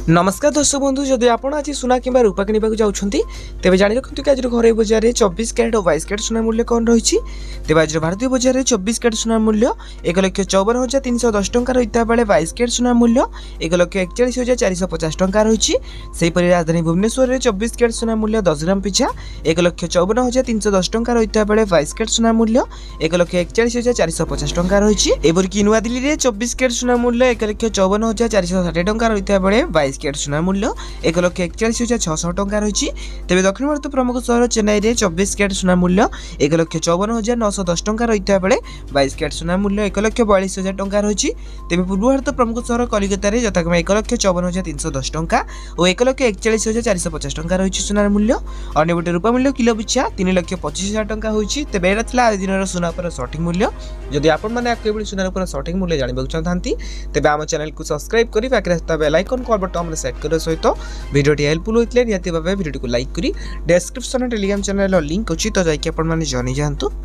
नमस्कार दर्शक बंधु जदि आप आज सुना कि रूपा किणवा जाऊँगी तेज जाणी रखु कि आज घर बजार में 24 कैरेट और 22 कैरेट सुना मूल्य कौन रही। तेज आज भारतीय बजार में 24 कैरेट सुना मूल्य 1,54,310 टंका रही बेले 22 कैरेट सुना मूल्य 1,41,450 टंका रही। सेहीपरि राजधानी भुवनेश्वर में 24 कैरेट सुना मूल्य 10 ग्राम पिछा 1,54,310 टंका रही बेले 22 कैरेट सुना मूल्य 1,41,450 टंका रही। एपरिक नुआ दिल्ली में 24 कैरेट सुना मूल्य 1,54,460 टंका रही बेले 22 कैरेट सुना मूल्य 1,41,600 टंका रही। तेज दक्षिण भारत प्रमुख सहर चेन्नई में 24 कैरेट सुना मूल्य 1,54,910 टंका रही बेले 22 कैरेट सुना मूल्य 1,42,000 टंका रही। तेज पूर्व भारत प्रमुख सहर कलिकता में यथाक्रमे 1,54,310 टंका और 1,41,450 टंका रही सुनार मूल्य। अन्यपटे रूपा मूल्य किलो पिछा 3,25,000 टंका होती। तेज यहाँ आज दिन सुना सठिक मूल्य। जदि आपड़ी सुनार सठिक मूल्य जानवा चाहती तेज आम चैनल को सब्सक्राइब कर पाखे bell icon call button set करने सहित वीडियोटी हेल्पफुल होता है निहाती भाव वीडियो को लाइक करी डिस्क्रिप्शन टेलीग्राम चैनल लिंक अच्छी तो जाकि आपने जानी जातु।